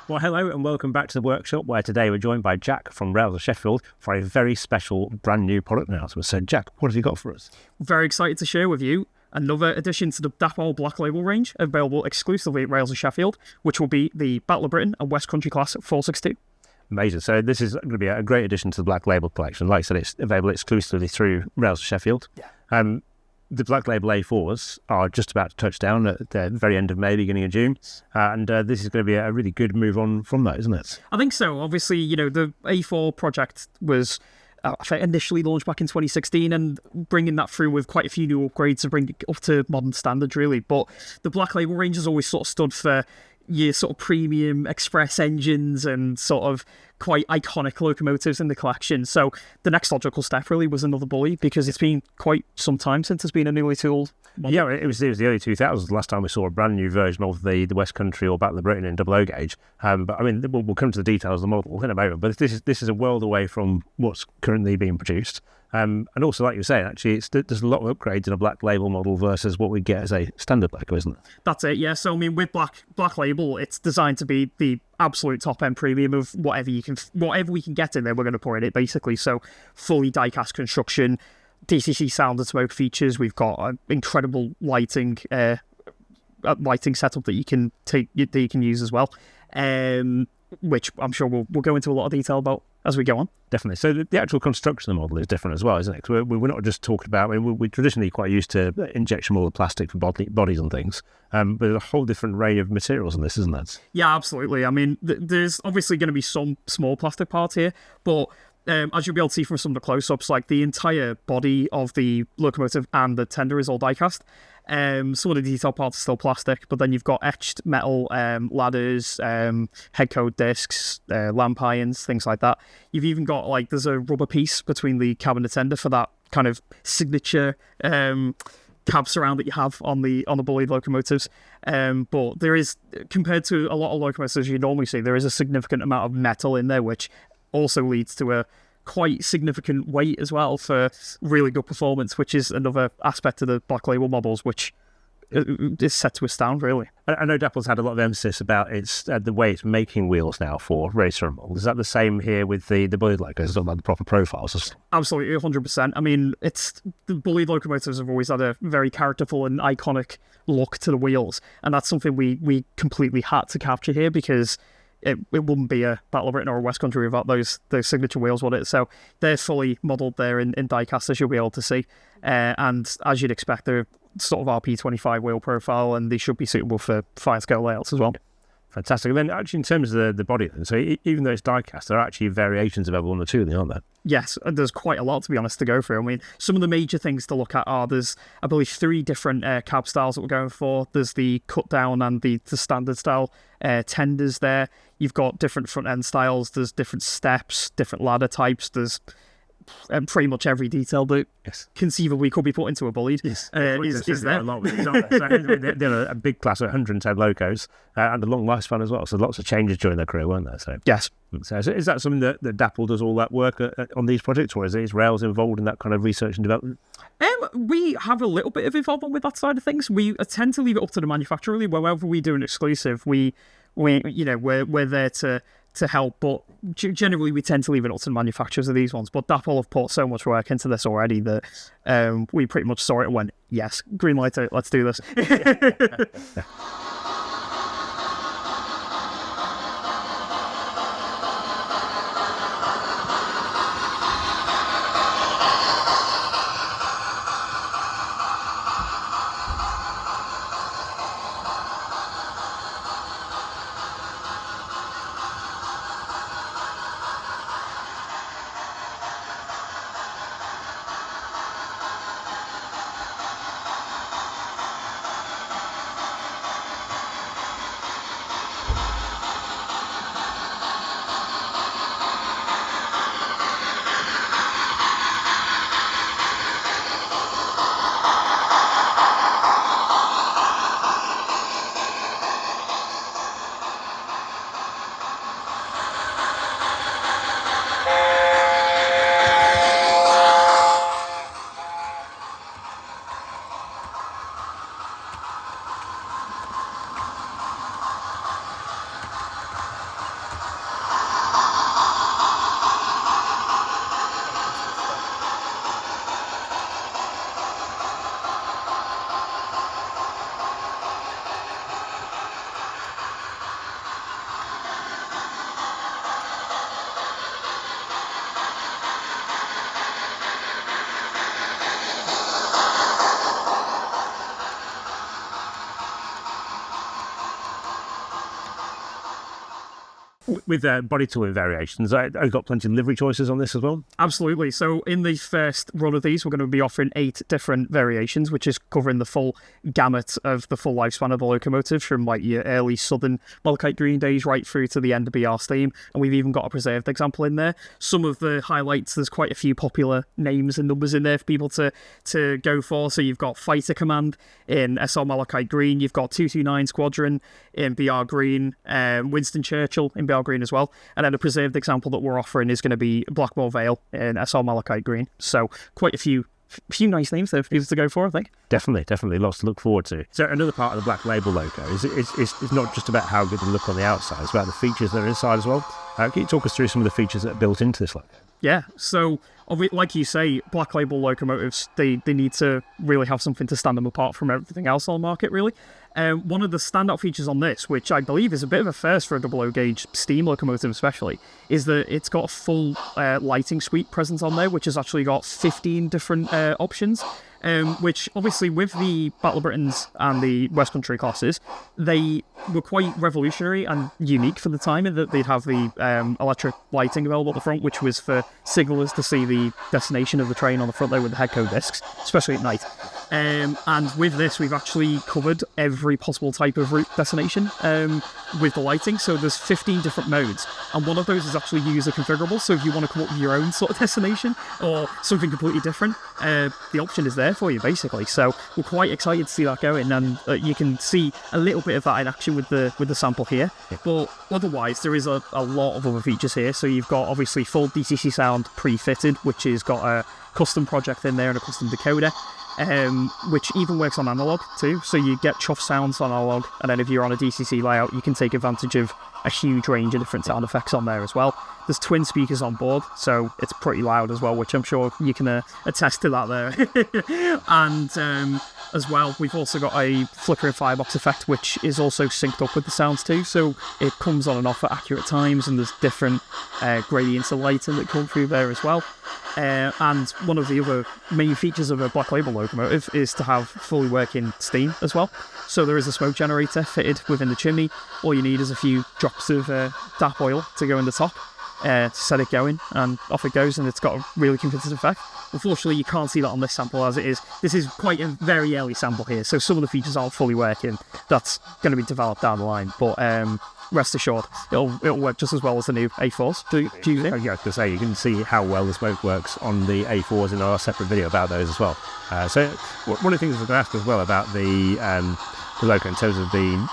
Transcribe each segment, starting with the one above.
Well, hello and welcome back to the workshop, where today we're joined by Jack from Rails of Sheffield for a very special brand new product announcement. So Jack, what have you got for us? Very excited to share with you another addition to the Dapol Black Label range, available exclusively at Rails of Sheffield, which will be the Battle of Britain and West Country Class 462. Amazing. So this is going to be a great addition to the Black Label collection. Like I said, it's available exclusively through Rails of Sheffield. Yeah. The Black Label A4s are just about to touch down at the very end of May, beginning of June. And this is going to be a really good move on from that, isn't it? I think so. Obviously, the A4 project was initially launched back in 2016, and bringing that through with quite a few new upgrades to bring it up to modern standards, really. But the Black Label range has always sort of stood for your sort of premium express engines and sort of quite iconic locomotives in the collection. So the next logical step really was another Bulleid, because it's been quite some time since there's been a newly tooled model. Yeah, it was the early 2000s the last time we saw a brand new version of the West Country or Battle of Britain in double O gauge. But I mean, we'll come to the details of the model in a moment. But this is a world away from what's currently being produced. And also, like you were saying, actually, there's a lot of upgrades in a Black Label model versus what we get as a standard loco, isn't it? That's it, yeah. So, I mean, with Black Label, it's designed to be the absolute top-end premium of whatever we can get in there, we're going to pour in it, basically. So, fully die-cast construction, DCC sound and smoke features. We've got an incredible lighting setup that you can use as well, which I'm sure we'll go into a lot of detail about as we go on. Definitely. So the actual construction of the model is different as well, isn't it? Because we're not just talking about, we're traditionally quite used to injection molded plastic for bodies and things, but there's a whole different array of materials in this, isn't there? Yeah, absolutely. I mean, there's obviously going to be some small plastic parts here, but as you'll be able to see from some of the close-ups, like the entire body of the locomotive and the tender is all die-cast. Some of the detail parts are still plastic, but then you've got etched metal ladders, head code discs, lamp irons, things like that. You've even got, there's a rubber piece between the cab and the tender for that kind of signature cab surround that you have on the Bulleid locomotives. But there is, compared to a lot of locomotives you normally see, there is a significant amount of metal in there, which also leads to a quite significant weight as well for really good performance, which is another aspect of the Black Label models, which is set to astound, really. I know Dapol's had a lot of emphasis about the way it's making wheels now for racer models. Is that the same here with the Bulleid locos, about the proper profiles? Absolutely, 100%. I mean, the Bulleid locomotives have always had a very characterful and iconic look to the wheels, and that's something we completely had to capture here, because it wouldn't be a Battle of Britain or a West Country without those signature wheels, would it? So they're fully modelled there in die-cast, as you'll be able to see. And as you'd expect, they're sort of RP25 wheel profile, and they should be suitable for fine scale layouts as well. Yeah. Fantastic. And then actually in terms of the body, then, so even though it's die-cast, there are actually variations available on the tooling, aren't there? Yes, there's quite a lot, to be honest, to go through. I mean, some of the major things to look at are, there's, I believe, 3 different cab styles that we're going for. There's the cut-down and the standard style tenders there. You've got different front-end styles. There's different steps, different ladder types. There's pretty much every detail that conceivably could be put into a Bulleid is there. A lot with these, aren't they? So they're a big class of 110 locos and a long lifespan as well. So lots of changes during their career, weren't there? So yes. So is that something that Dapol does all that work on these projects, or is Rails involved in that kind of research and development? We have a little bit of involvement with that side of things. We tend to leave it up to the manufacturer, really. Wherever we do an exclusive, we're there to help, but generally we tend to leave it up to the manufacturers of these ones. But Dapol have put so much work into this already that we pretty much saw it and went, yes, green light out, let's do this. with body tooling variations, I've got plenty of livery choices on this as well. Absolutely. So in the first run of these, we're going to be offering 8 different variations, which is covering the full gamut of the full lifespan of the locomotive, from like your early southern malachite green days right through to the end of BR steam. And we've even got a preserved example in there. Some of the highlights, there's quite a few popular names and numbers in there for people to go for. So you've got Fighter Command in SR malachite green. You've got 229 Squadron in BR green. Winston Churchill in BR green as well. And then a preserved example that we're offering is going to be Blackmore Vale in SR malachite green. So quite a few nice names there for people to go for, I think. Definitely lots to look forward to. So another part of the Black Label logo is it's not just about how good they look on the outside, it's about the features that are inside as well. Can you talk us through some of the features that are built into this logo? Yeah, so like you say, Black Label locomotives, they need to really have something to stand them apart from everything else on the market, really. One of the standout features on this, which I believe is a bit of a first for a 00 gauge steam locomotive especially, is that it's got a full lighting suite present on there, which has actually got 15 different options. Which obviously with the Battle of Britons and the West Country classes, they were quite revolutionary and unique for the time in that they'd have the electric lighting available at the front, which was for signallers to see the destination of the train on the front there with the head code discs, especially at night. And with this, we've actually covered every possible type of route destination with the lighting. So there's 15 different modes, and one of those is actually user configurable. So if you want to come up with your own sort of destination or something completely different, the option is there for you, basically. So we're quite excited to see that going, and you can see a little bit of that in action with the sample here. Yeah. But otherwise, there is a lot of other features here. So you've got obviously full DCC sound pre-fitted, which has got a custom project in there and a custom decoder. Which even works on analog too, so you get chuff sounds on analog, and then if you're on a DCC layout, you can take advantage of a huge range of different sound effects on there as well. There's twin speakers on board, so it's pretty loud as well, which I'm sure you can attest to that there. And as well, we've also got a flickering firebox effect, which is also synced up with the sounds too, so it comes on and off at accurate times, and there's different gradients of lighting that come through there as well. And one of the other main features of a Black Label locomotive is to have fully working steam as well. So there is a smoke generator fitted within the chimney. All you need is a few drops of DAP oil to go in the top, to set it going, and off it goes, and it's got a really convincing effect. Unfortunately, you can't see that on this sample as it is. This is quite a very early sample here, so some of the features aren't fully working. That's going to be developed down the line, but rest assured, it'll work just as well as the new A4s. Do you think? Yeah, I was going to say, you can see how well the smoke works on the A4s in our separate video about those as well. So one of the things I was going to ask as well about the loco in terms of the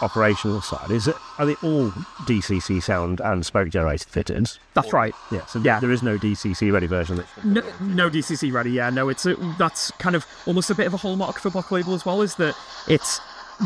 operational side is, are they all DCC sound and smoke generator fitted? That's right. Yeah, so there is no DCC ready version. No DCC ready, yeah. No, that's kind of almost a bit of a hallmark for Black Label as well, is that it's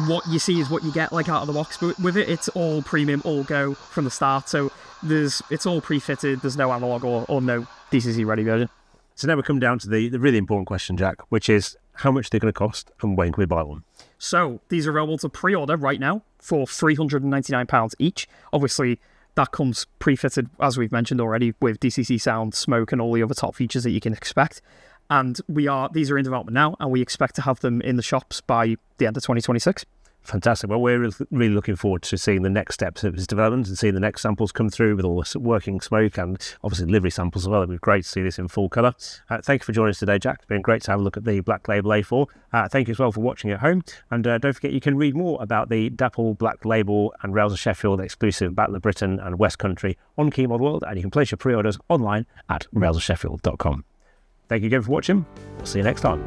what you see is what you get, like, out of the box. But with it, it's all premium, all go from the start. So it's all pre-fitted. There's no analog or no DCC ready version. So now we come down to the really important question, Jack, which is how much they're going to cost and when can we buy one? So these are available to pre-order right now for £399 each. Obviously, that comes pre-fitted, as we've mentioned already, with DCC sound, smoke, and all the other top features that you can expect. And these are in development now, and we expect to have them in the shops by the end of 2026. Fantastic. Well, we're really looking forward to seeing the next steps of this development and seeing the next samples come through with all the working smoke and obviously livery samples as well. It'd be great to see this in full colour. Thank you for joining us today, Jack. It's been great to have a look at the Black Label A4. Thank you as well for watching at home. And don't forget, you can read more about the Dapol Black Label and Rails of Sheffield exclusive Battle of Britain and West Country on Keymod World, and you can place your pre-orders online at railsofsheffield.com. Thank you again for watching. We'll see you next time.